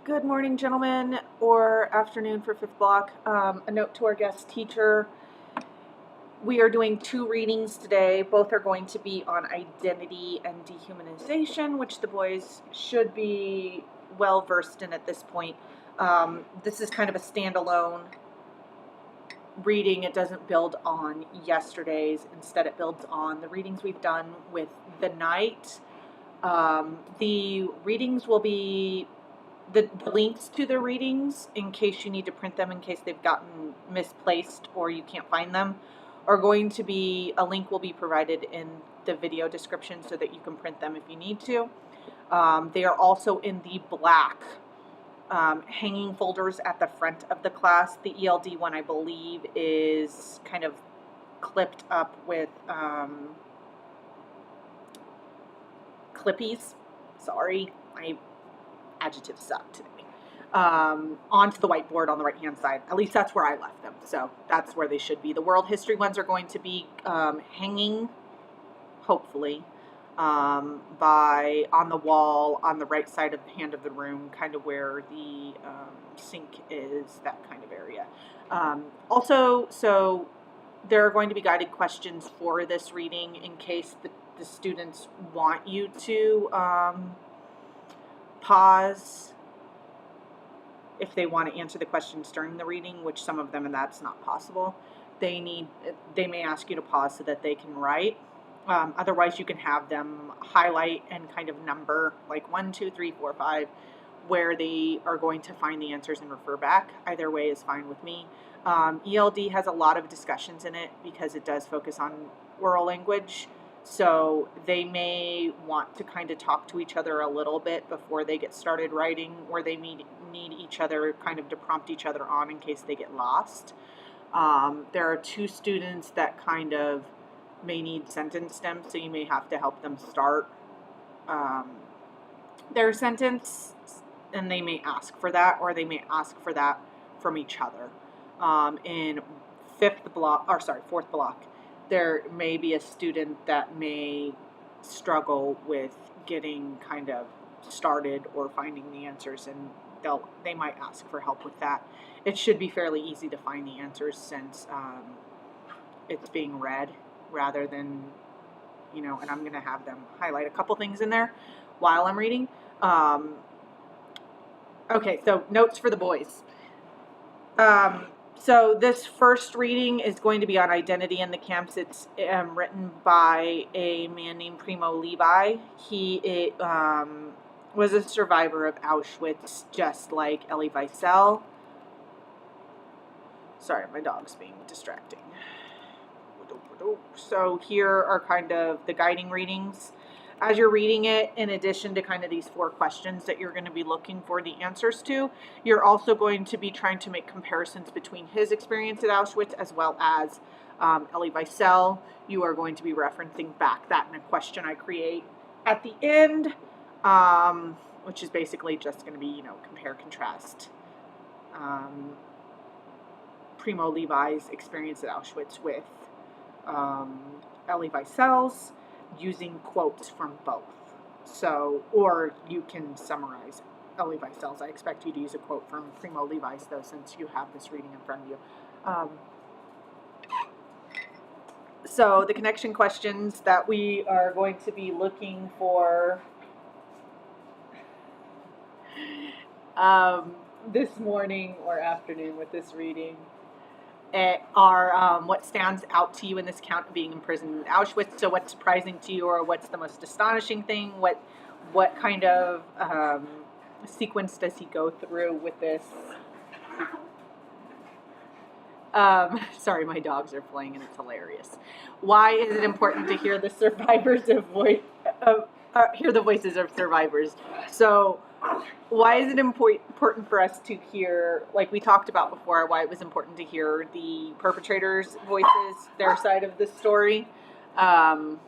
Good morning, gentlemen, or afternoon for fifth block. A note to our guest teacher. We are doing 2 readings today. Both are going to be on identity and dehumanization, which the boys should be well versed in at this point. This is kind of a standalone reading. It doesn't build on yesterday's. Instead, it builds on the readings we've done with the night. The readings will be the links to the readings, in case you need to print them, in case they've gotten misplaced or you can't find them, are going to be, a link will be provided in the video description so that you can print them if you need to. They are also in the black hanging folders at the front of the class. The ELD one, I believe, is kind of clipped up with clippies. Sorry, my adjectives suck today. Onto the whiteboard on the right hand side. At least that's where I left them, so that's where they should be. The world history ones are going to be hanging, hopefully, on the wall on the right side of the hand of the room, kind of where the sink is, that kind of area. Also, so there are going to be guided questions for this reading in case the students want you to pause if they want to answer the questions during the reading, which some of them, and that's not possible. They may ask you to pause so that they can write. Otherwise, you can have them highlight and kind of number, like 1, 2, 3, 4, 5, where they are going to find the answers and refer back. Either way is fine with me. ELD has a lot of discussions in it because it does focus on oral language. So they may want to kind of talk to each other a little bit before they get started writing, or they need each other kind of to prompt each other on in case they get lost. There are 2 students that kind of may need sentence stems, so you may have to help them start their sentence, and they may ask for that, or they may ask for that from each other. In fourth block, there may be a student that may struggle with getting kind of started or finding the answers, and they might ask for help with that. It should be fairly easy to find the answers since it's being read rather than, and I'm going to have them highlight a couple things in there while I'm reading. Okay, so notes for the boys. So this first reading is going to be on identity in the camps. It's written by a man named Primo Levi. He was a survivor of Auschwitz, just like Elie Wiesel. Sorry, my dog's being distracting. So here are kind of the guiding readings. As you're reading it, in addition to kind of these 4 questions that you're going to be looking for the answers to, you're also going to be trying to make comparisons between his experience at Auschwitz as well as Elie Wiesel. You are going to be referencing back that in a question I create at the end, which is basically just going to be, compare, contrast Primo Levi's experience at Auschwitz with Elie Wiesel's, using quotes from both. So, or you can summarize Elie Wiesel's. I expect you to use a quote from Primo Levi's, though, since you have this reading in front of you. So the connection questions that we are going to be looking for this morning or afternoon with this reading are what stands out to you in this account of being imprisoned in Auschwitz. So what's surprising to you, or what's the most astonishing thing? What kind of sequence does he go through with this? Sorry, my dogs are playing and it's hilarious. Why is it important to hear the survivors' hear the voices of survivors? So why is it important for us to hear, like we talked about before, why it was important to hear the perpetrators' voices, their side of the story? Why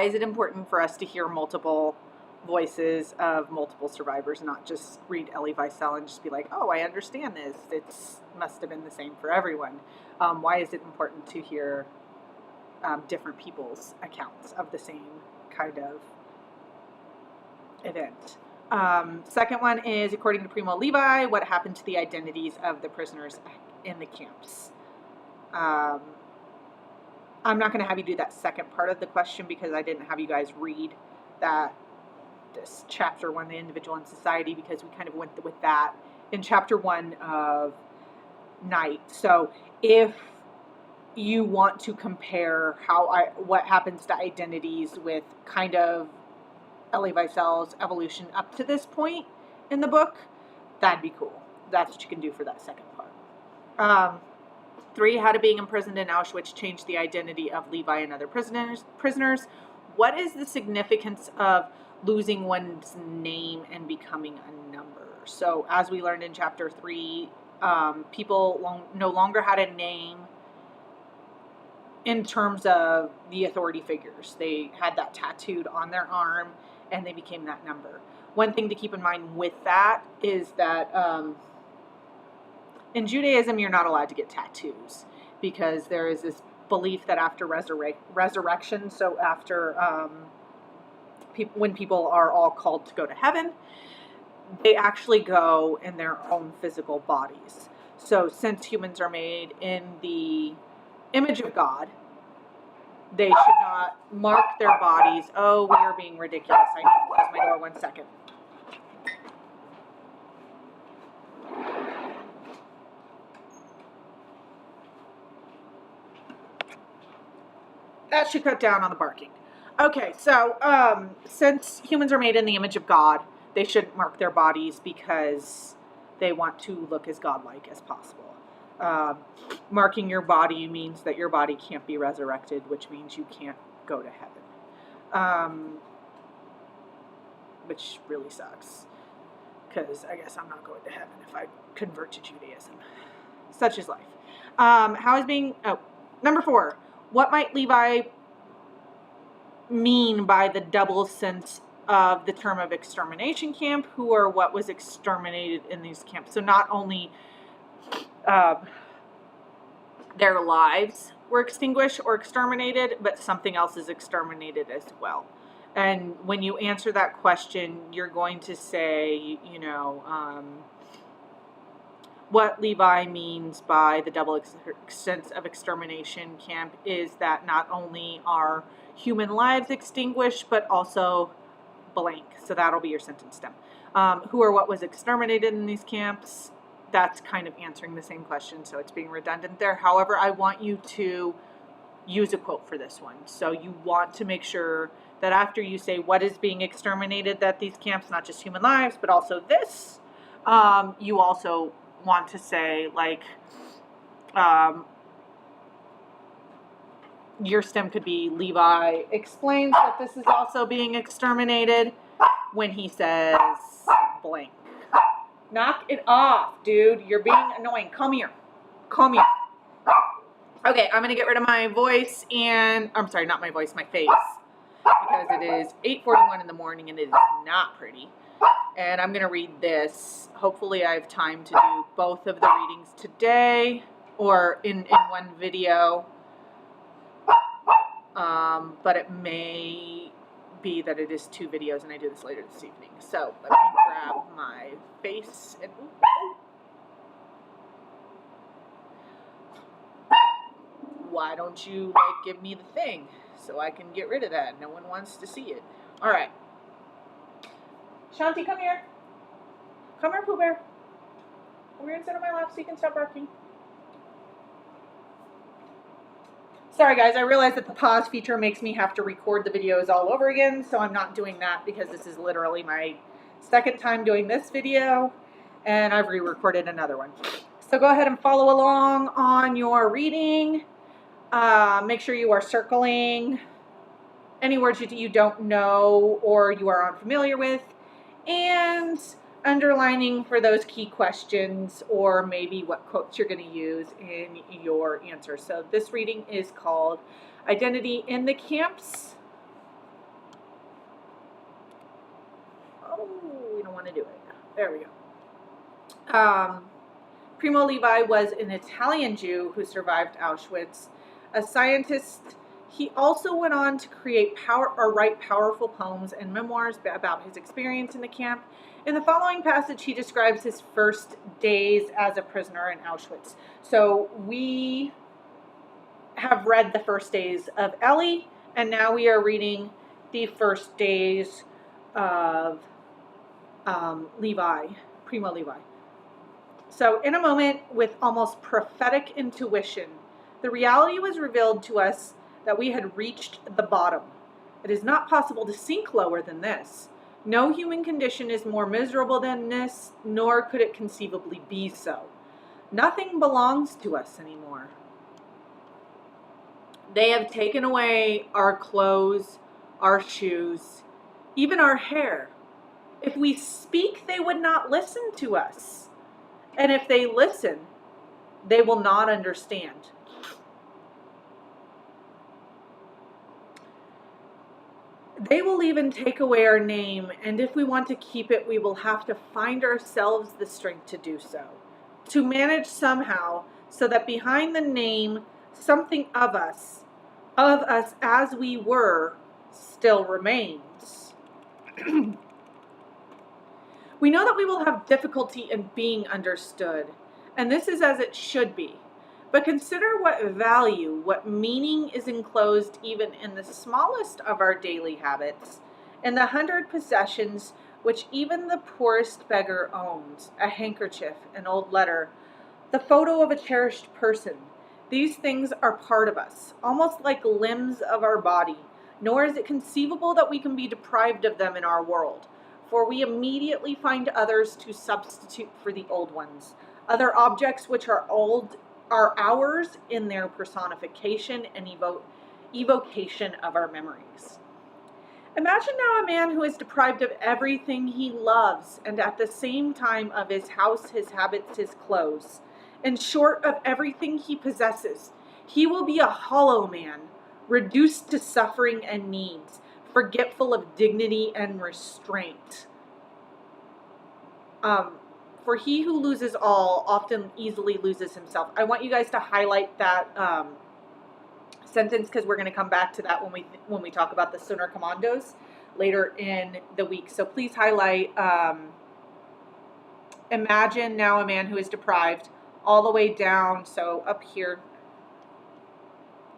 is it important for us to hear multiple voices of multiple survivors, not just read Elie Wiesel and just be like, oh, I understand this. It must have been the same for everyone. Why is it important to hear different people's accounts of the same kind of event? Second one is, according to Primo Levi, what happened to the identities of the prisoners in the camps? I'm not going to have you do that second part of the question because I didn't have you guys read this chapter 1, the individual and society, because we kind of went with that in chapter 1 of Night. So if you want to compare what happens to identities with kind of Elie Wiesel's evolution up to this point in the book, that'd be cool. That's what you can do for that second part. 3, how did being imprisoned in Auschwitz change the identity of Levi and other prisoners? What is the significance of losing one's name and becoming a number? So as we learned in chapter 3, people no longer had a name in terms of the authority figures. They had that tattooed on their arm and they became that number. One thing to keep in mind with that is that in Judaism, you're not allowed to get tattoos because there is this belief that after resurrection, so after when people are all called to go to heaven, they actually go in their own physical bodies. So since humans are made in the image of God, they should not mark their bodies. Oh, we are being ridiculous. I need to close my door 1 second. That should cut down on the barking. Okay, so since humans are made in the image of God, they shouldn't mark their bodies because they want to look as godlike as possible. Marking your body means that your body can't be resurrected, which means you can't go to heaven. Which really sucks, because I guess I'm not going to heaven if I convert to Judaism. Such is life. Number 4. What might Levi mean by the double sense of the term of extermination camp? Who or what was exterminated in these camps? So not only their lives were extinguished or exterminated, but something else is exterminated as well. And when you answer that question, you're going to say, what Levi means by the double sense of extermination camp is that not only are human lives extinguished, but also blank. So that'll be your sentence stem. Who or what was exterminated in these camps? That's kind of answering the same question, so it's being redundant there. However, I want you to use a quote for this one. So you want to make sure that after you say what is being exterminated at these camps, not just human lives, but also this, you also want to say, like, your stem could be Levi explains that this is also being exterminated when he says blank. Knock it off, dude. You're being annoying. Come here. Come here. Okay, I'm going to get rid of my voice and, I'm sorry, not my voice, my face. Because it is 8:41 in the morning and it is not pretty. And I'm going to read this. Hopefully I have time to do both of the readings today or in one video. But it may be that it is 2 videos and I do this later this evening. So let me grab my face and why don't you give me the thing so I can get rid of that? No one wants to see it. All right. Shanti, come here. Come here, Pooh Bear. Come here and sit on my lap so you can stop barking. Sorry guys, I realize that the pause feature makes me have to record the videos all over again, so I'm not doing that because this is literally my second time doing this video, and I've re-recorded another one. So go ahead and follow along on your reading. Make sure you are circling any words you don't know or you are unfamiliar with, and underlining for those key questions or maybe what quotes you're going to use in your answer. So this reading is called Identity in the Camps. Oh, we don't want to do it. There we go. Primo Levi was an Italian Jew who survived Auschwitz. A scientist, He also went on to write powerful poems and memoirs about his experience in the camp. In the following passage, he describes his first days as a prisoner in Auschwitz. So we have read the first days of Ellie, and now we are reading the first days of Levi, Primo Levi. So in a moment, with almost prophetic intuition, the reality was revealed to us that we had reached the bottom. It is not possible to sink lower than this. No human condition is more miserable than this, nor could it conceivably be so. Nothing belongs to us anymore. They have taken away our clothes, our shoes, even our hair. If we speak, they would not listen to us. And if they listen, they will not understand. They will even take away our name, and if we want to keep it, we will have to find ourselves the strength to do so, to manage somehow, so that behind the name, something of us as we were, still remains. We know that we will have difficulty in being understood, and this is as it should be. But consider what value, what meaning is enclosed even in the smallest of our daily habits, in the 100 possessions which even the poorest beggar owns, a handkerchief, an old letter, the photo of a cherished person. These things are part of us, almost like limbs of our body, nor is it conceivable that we can be deprived of them in our world, for we immediately find others to substitute for the old ones, other objects which are ours in their personification and evocation of our memories. Imagine now a man who is deprived of everything he loves, and at the same time of his house, his habits, his clothes, in short of everything he possesses. He will be a hollow man, reduced to suffering and needs, forgetful of dignity and restraint. For he who loses all often easily loses himself. I want you guys to highlight that sentence, because we're going to come back to that when we talk about the Sonar Commandos later in the week. So please highlight, imagine now a man who is deprived, all the way down, so up here,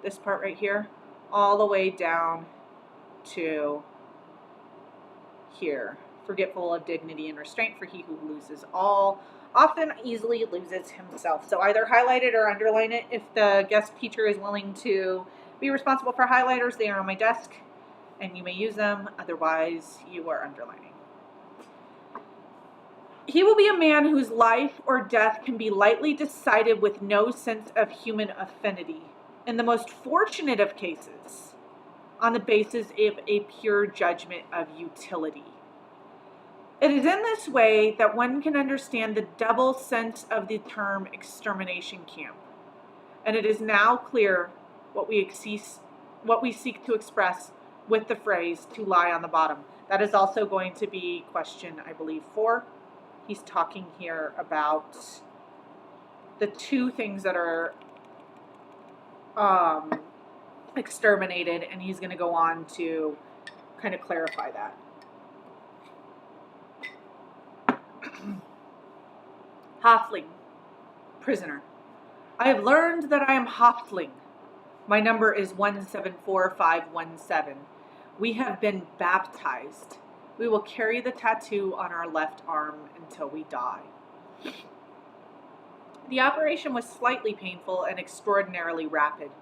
this part right here, all the way down to here. Forgetful of dignity and restraint, for he who loses all often easily loses himself. So either highlight it or underline it. If the guest teacher is willing to be responsible for highlighters, they are on my desk and you may use them. Otherwise, you are underlining. He will be a man whose life or death can be lightly decided with no sense of human affinity. In the most fortunate of cases, on the basis of a pure judgment of utility. It is in this way that one can understand the double sense of the term extermination camp. And it is now clear what we seek to express with the phrase to lie on the bottom. That is also going to be question, I believe, 4. He's talking here about the two things that are exterminated, and he's going to go on to kind of clarify that. Hoffling, prisoner. I have learned that I am Hoffling. My number is 174517. We have been baptized. We will carry the tattoo on our left arm until we die. The operation was slightly painful and extraordinarily rapid.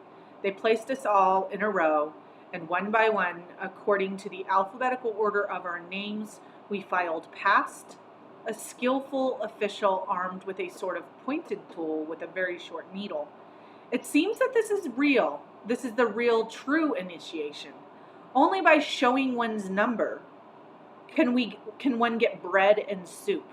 They placed us all in a row, and one by one, according to the alphabetical order of our names, we filed past, a skillful official armed with a sort of pointed tool with a very short needle. It seems that this is real. This is the real, true initiation. Only by showing one's number can one get bread and soup.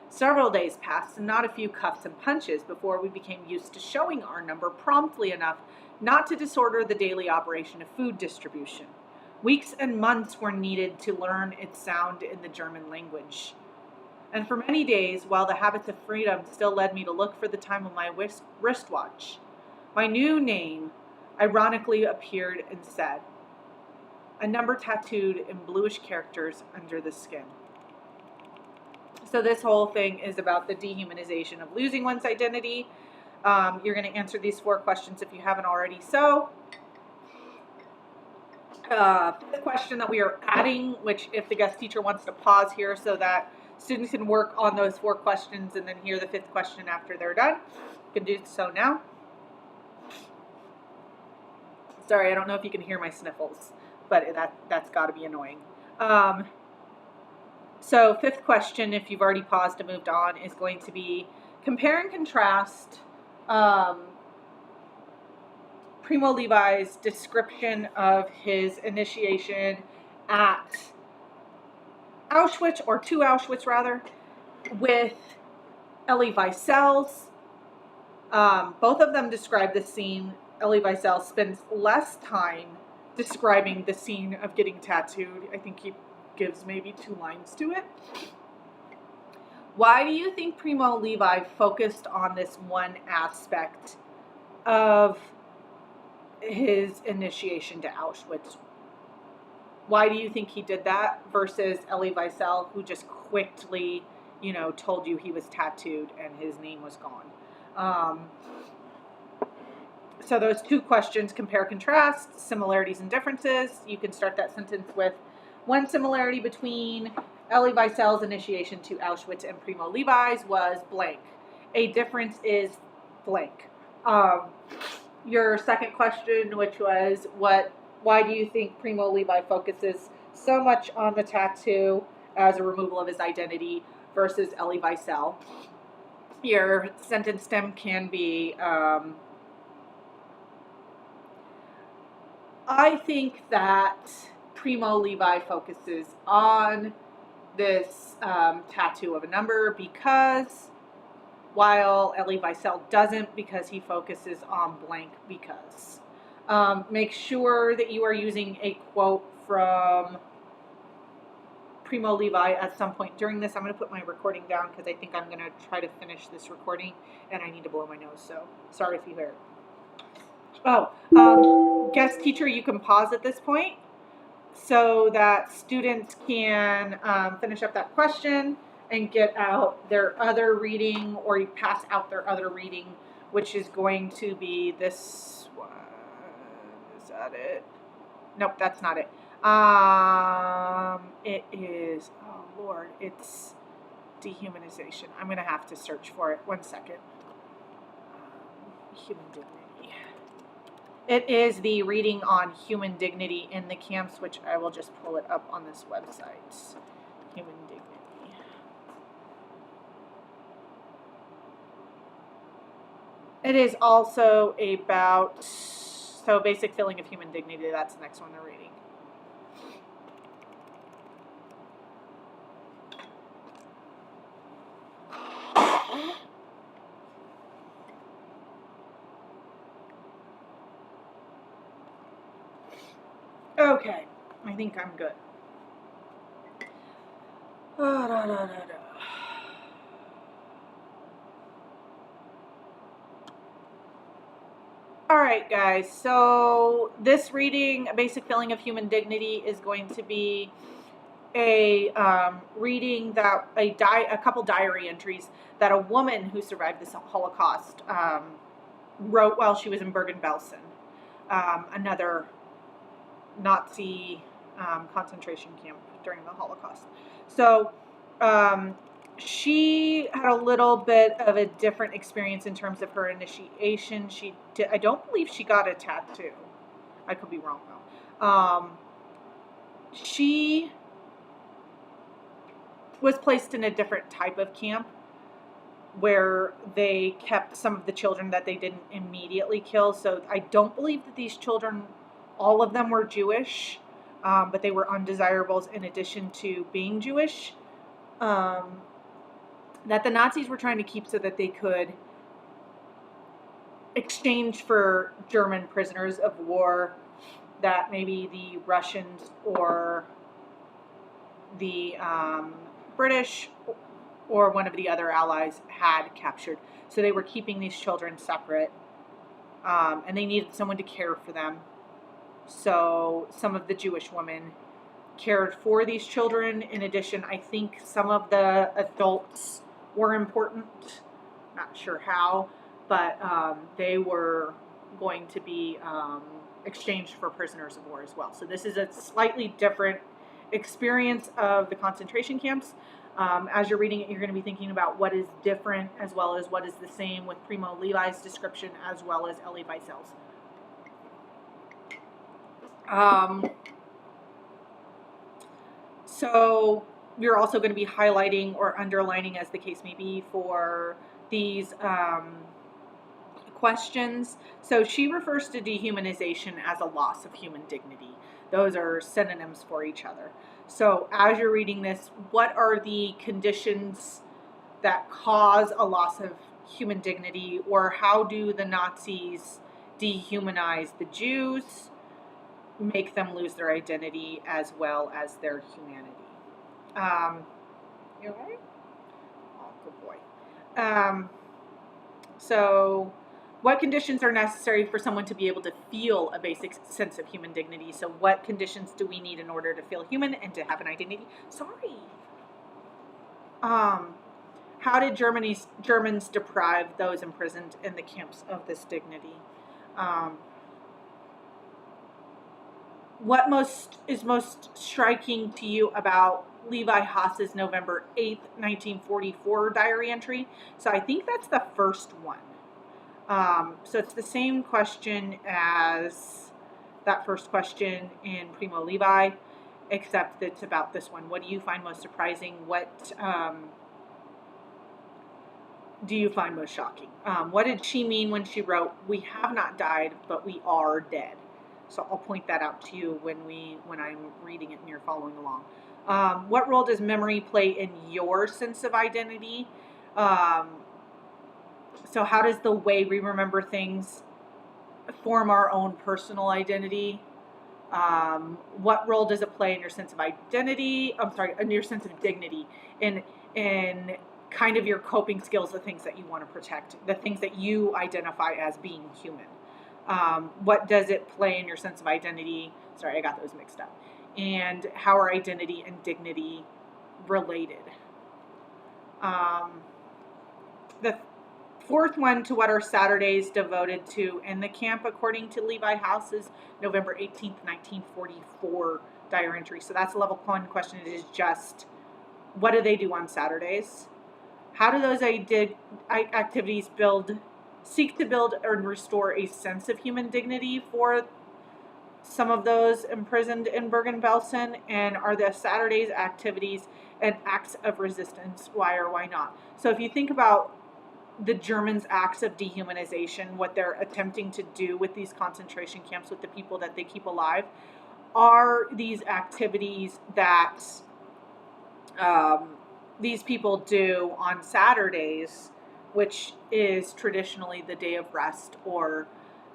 Several days passed, and not a few cuffs and punches, before we became used to showing our number promptly enough not to disorder the daily operation of food distribution. Weeks and months were needed to learn its sound in the German language. And for many days, while the habits of freedom still led me to look for the time on my wristwatch, my new name ironically appeared and said, a number tattooed in bluish characters under the skin. So this whole thing is about the dehumanization of losing one's identity. You're going to answer these 4 questions if you haven't already. So the question that we are adding, which if the guest teacher wants to pause here so that students can work on those 4 questions and then hear the 5th question after they're done, you can do so now. Sorry, I don't know if you can hear my sniffles, but that's got to be annoying. So 5th question, if you've already paused and moved on, is going to be compare and contrast Primo Levi's description of his initiation at Auschwitz, or to Auschwitz rather, with Elie Wiesel's. Both of them describe the scene. Elie Wiesel spends less time describing the scene of getting tattooed. I think he gives maybe 2 lines to it. Why do you think Primo Levi focused on this one aspect of his initiation to Auschwitz? Why do you think he did that versus Elie Wiesel, who just quickly, told you he was tattooed and his name was gone? So those 2 questions, compare, contrast, similarities and differences. You can start that sentence with, one similarity between Elie Wiesel's initiation to Auschwitz and Primo Levi's was blank. A difference is blank. Your second question, which was, why do you think Primo Levi focuses so much on the tattoo as a removal of his identity versus Elie Wiesel? Your sentence stem can be, I think that Primo Levi focuses on this tattoo of a number because, while Elie Wiesel doesn't, because he focuses on blank because. Make sure that you are using a quote from Primo Levi at some point during this. I'm going to put my recording down because I think I'm going to try to finish this recording and I need to blow my nose, so sorry if you hear it. Guest teacher, you can pause at this point so that students can finish up that question and get out their other reading, or you pass out their other reading, which is going to be this one. Is that it? Nope, that's not it. It is, oh Lord, it's dehumanization. I'm going to have to search for it. 1 second. Human dignity. It is the reading on human dignity in the camps, which I will just pull it up on this website. Human dignity. It is also about, so basic feeling of human dignity, that's the next one they're reading. Okay, I think I'm good. All right, guys, so this reading, A Basic Feeling of Human Dignity, is going to be a reading that a couple diary entries that a woman who survived the Holocaust wrote while she was in Bergen-Belsen, another Nazi concentration camp during the Holocaust. So she had a little bit of a different experience in terms of her initiation. I don't believe she got a tattoo. I could be wrong though. She was placed in a different type of camp where they kept some of the children that they didn't immediately kill. So I don't believe that these children, all of them were Jewish, but they were undesirables in addition to being Jewish, that the Nazis were trying to keep so that they could exchange for German prisoners of war that maybe the Russians or the British or one of the other allies had captured. So they were keeping these children separate and they needed someone to care for them. So some of the Jewish women cared for these children. In addition, I think some of the adults were important. Not sure how, but they were going to be exchanged for prisoners of war as well. So this is a slightly different experience of the concentration camps. As you're reading it, you're going to be thinking about what is different as well as what is the same with Primo Levi's description as well as Elie Wiesel's. So you're also going to be highlighting or underlining, as the case may be, for these questions. So she refers to dehumanization as a loss of human dignity. Those are synonyms for each other. So as you're reading this, what are the conditions that cause a loss of human dignity, or how do the Nazis dehumanize the Jews, make them lose their identity as well as their humanity? You all right? Oh, good boy. So what conditions are necessary for someone to be able to feel a basic sense of human dignity? So what conditions do we need in order to feel human and to have an identity? Sorry. How did Germans deprive those imprisoned in the camps of this dignity? What is most striking to you about Levi Haas's November 8th, 1944 diary entry? So I think that's the first one. So it's the same question as that first question in Primo Levi, except it's about this one. What do you find most surprising? What do you find most shocking? What did she mean when she wrote, "We have not died, but we are dead"? So I'll point that out to you when I'm reading it and you're following along. What role does memory play in your sense of identity? So how does the way we remember things form our own personal identity? What role does it play in your sense of identity? In your sense of dignity, in kind of your coping skills, the things that you want to protect, the things that you identify as being human. What does it play in your sense of identity? Sorry, I got those mixed up. And how are identity and dignity related? The fourth one, to what are Saturdays devoted to in the camp, according to Levi Haas's November 18th, 1944 diary entry. So that's a level 1 question. It is just, what do they do on Saturdays? How do those activities seek to build and restore a sense of human dignity for some of those imprisoned in Bergen-Belsen? And are the Saturdays activities and acts of resistance? Why or why not? So if you think about the Germans' acts of dehumanization, what they're attempting to do with these concentration camps with the people that they keep alive, are these activities that these people do on Saturdays, which is traditionally the day of rest or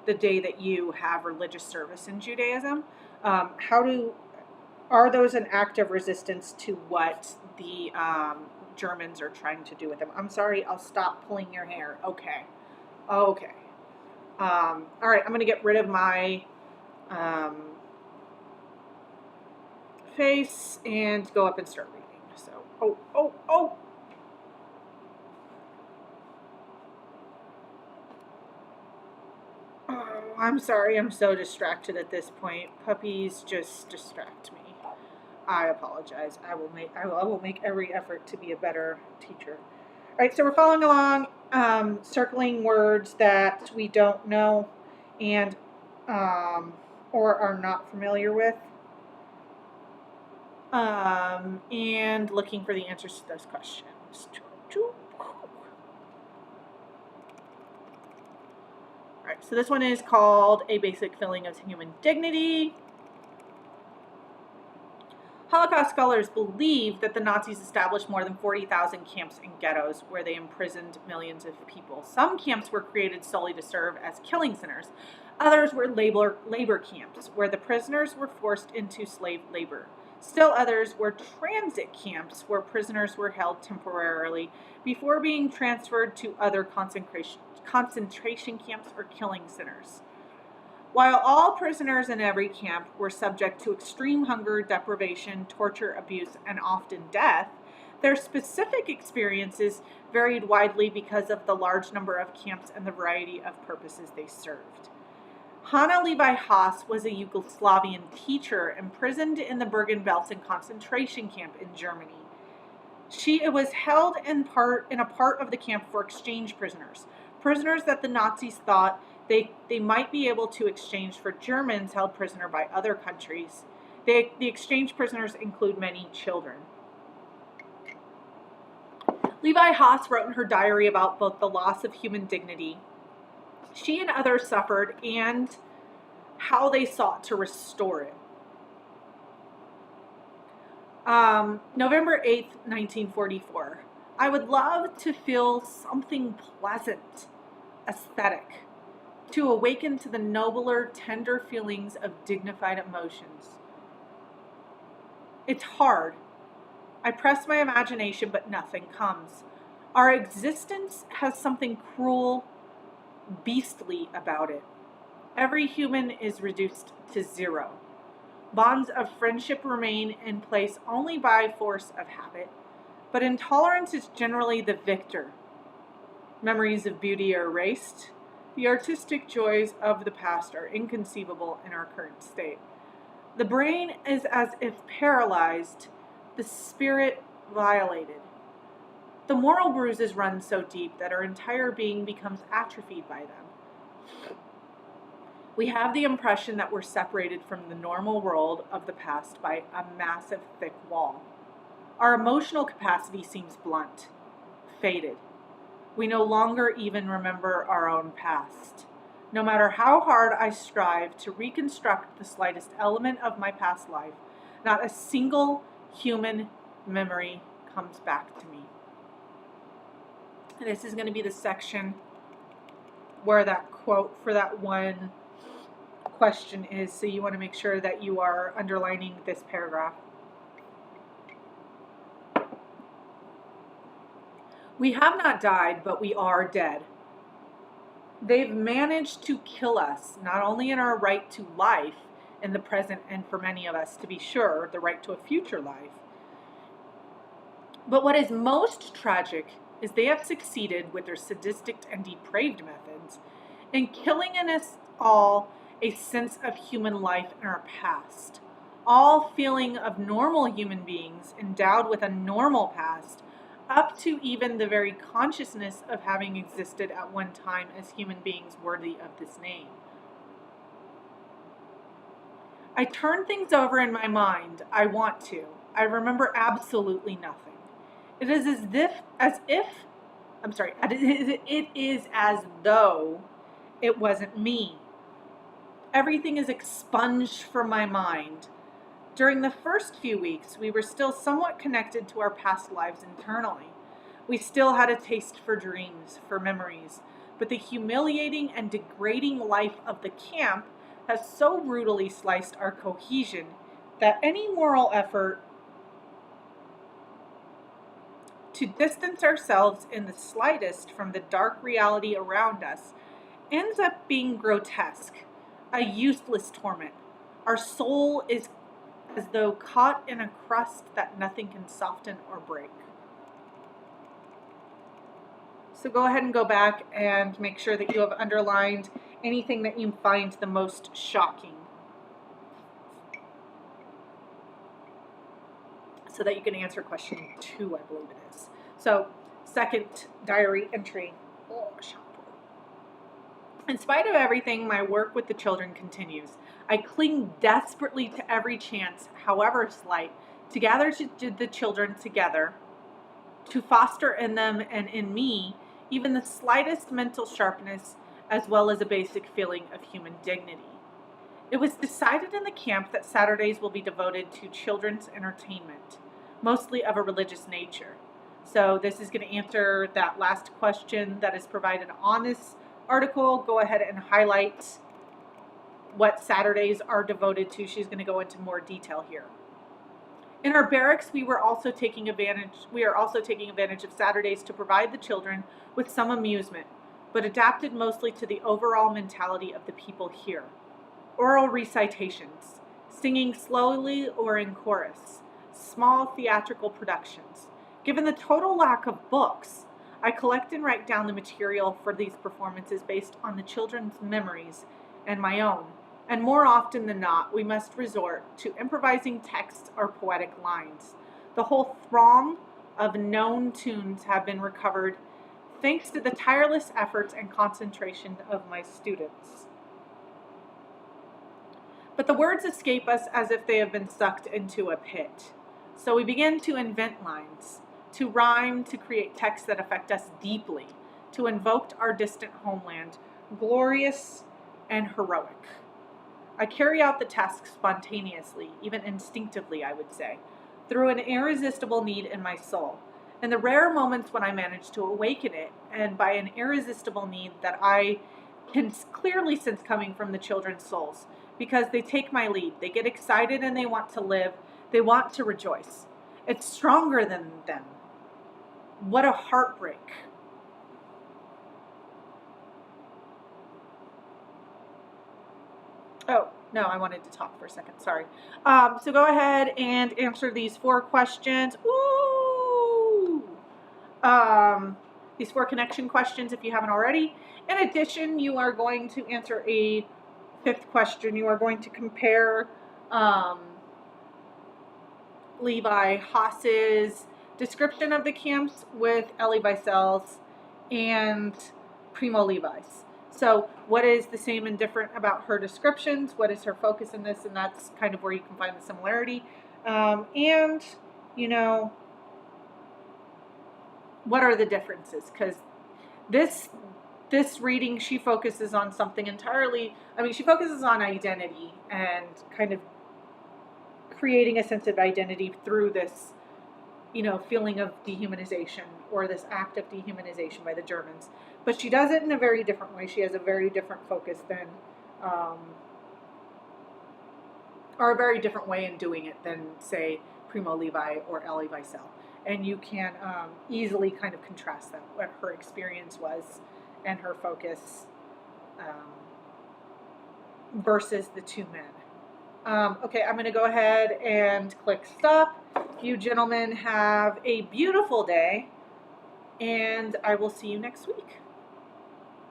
the day that you have religious service in Judaism. Are those an act of resistance to what the Germans are trying to do with them? I'm sorry, I'll stop pulling your hair. Okay. All right, I'm going to get rid of my face and go up and start reading. So, oh. I'm sorry, I'm so distracted at this point. Puppies just distract me. I apologize. I will make every effort to be a better teacher. All right, so we're following along, circling words that we don't know and or are not familiar with, and looking for the answers to those questions. All right, so this one is called A Basic Feeling of Human Dignity. Holocaust scholars believe that the Nazis established more than 40,000 camps and ghettos where they imprisoned millions of people. Some camps were created solely to serve as killing centers. Others were labor camps where the prisoners were forced into slave labor. Still others were transit camps where prisoners were held temporarily before being transferred to other concentration camps or killing centers. While all prisoners in every camp were subject to extreme hunger, deprivation, torture, abuse, and often death, their specific experiences varied widely because of the large number of camps and the variety of purposes they served. Hanna Levi Haas was a Yugoslavian teacher imprisoned in the Bergen-Belsen concentration camp in Germany. She was held in a part of the camp for exchange prisoners that the Nazis thought they might be able to exchange for Germans held prisoner by other countries. The exchange prisoners include many children. Levi Haas wrote in her diary about both the loss of human dignity she and others suffered and how they sought to restore it. November 8th, 1944. I would love to feel something pleasant, aesthetic, to awaken to the nobler, tender feelings of dignified emotions. It's hard. I press my imagination, but nothing comes. Our existence has something cruel, beastly about it. Every human is reduced to zero. Bonds of friendship remain in place only by force of habit, but intolerance is generally the victor. Memories of beauty are erased. The artistic joys of the past are inconceivable in our current state. The brain is as if paralyzed, the spirit violated. The moral bruises run so deep that our entire being becomes atrophied by them. We have the impression that we're separated from the normal world of the past by a massive, thick wall. Our emotional capacity seems blunt, faded. We no longer even remember our own past. No matter how hard I strive to reconstruct the slightest element of my past life, not a single human memory comes back to me. And this is going to be the section where that quote for that one question is, so you want to make sure that you are underlining this paragraph. We have not died, but we are dead. They've managed to kill us, not only in our right to life in the present, and for many of us, to be sure, the right to a future life. But what is most tragic is they have succeeded with their sadistic and depraved methods in killing in us all a sense of human life in our past. All feeling of normal human beings endowed with a normal past, up to even the very consciousness of having existed at one time as human beings worthy of this name. I turn things over in my mind. I want to. I remember absolutely nothing. It is as though it wasn't me. Everything is expunged from my mind. During the first few weeks, we were still somewhat connected to our past lives internally. We still had a taste for dreams, for memories, but the humiliating and degrading life of the camp has so brutally sliced our cohesion that any moral effort to distance ourselves in the slightest from the dark reality around us ends up being grotesque, a useless torment. Our soul is as though caught in a crust that nothing can soften or break. So go ahead and go back and make sure that you have underlined anything that you find the most shocking, so that you can answer question 2, I believe it is. So, second diary entry. In spite of everything, my work with the children continues. I cling desperately to every chance, however slight, to gather the children together, to foster in them and in me even the slightest mental sharpness, as well as a basic feeling of human dignity. It was decided in the camp that Saturdays will be devoted to children's entertainment, mostly of a religious nature. So this is going to answer that last question that is provided on this article. Go ahead and highlight what Saturdays are devoted to. She's going to go into more detail here. In our barracks, we are also taking advantage of Saturdays to provide the children with some amusement, but adapted mostly to the overall mentality of the people here. Oral recitations, singing slowly or in chorus, small theatrical productions. Given the total lack of books, I collect and write down the material for these performances based on the children's memories and my own. And more often than not, we must resort to improvising texts or poetic lines. The whole throng of known tunes have been recovered thanks to the tireless efforts and concentration of my students. But the words escape us as if they have been sucked into a pit. So we begin to invent lines, to rhyme, to create texts that affect us deeply, to invoke our distant homeland, glorious and heroic. I carry out the task spontaneously, even instinctively, I would say, through an irresistible need in my soul. In the rare moments when I manage to awaken it, and by an irresistible need that I can clearly sense coming from the children's souls, because they take my lead, they get excited and they want to live, they want to rejoice. It's stronger than them. What a heartbreak. Oh, no, I wanted to talk for a second. Sorry. So go ahead and answer these 4 questions. Ooh! These 4 connection questions if you haven't already. In addition, you are going to answer a 5th question. You are going to compare Levi Haas's description of the camps with Elie Wiesel's and Primo Levi's. So what is the same and different about her descriptions? What is her focus in this? And that's kind of where you can find the similarity. And, you know, what are the differences? Because this reading, she focuses on something entirely, she focuses on identity and kind of creating a sense of identity through this, feeling of dehumanization or this act of dehumanization by the Germans. But she does it in a very different way. She has a very different focus than, or a very different way in doing it than, say, Primo Levi or Elie Wiesel. And you can easily kind of contrast them, what her experience was and her focus versus the 2 men. Okay, I'm going to go ahead and click stop. You gentlemen have a beautiful day, and I will see you next week.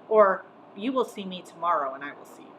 Or you will see me tomorrow, and I will see you.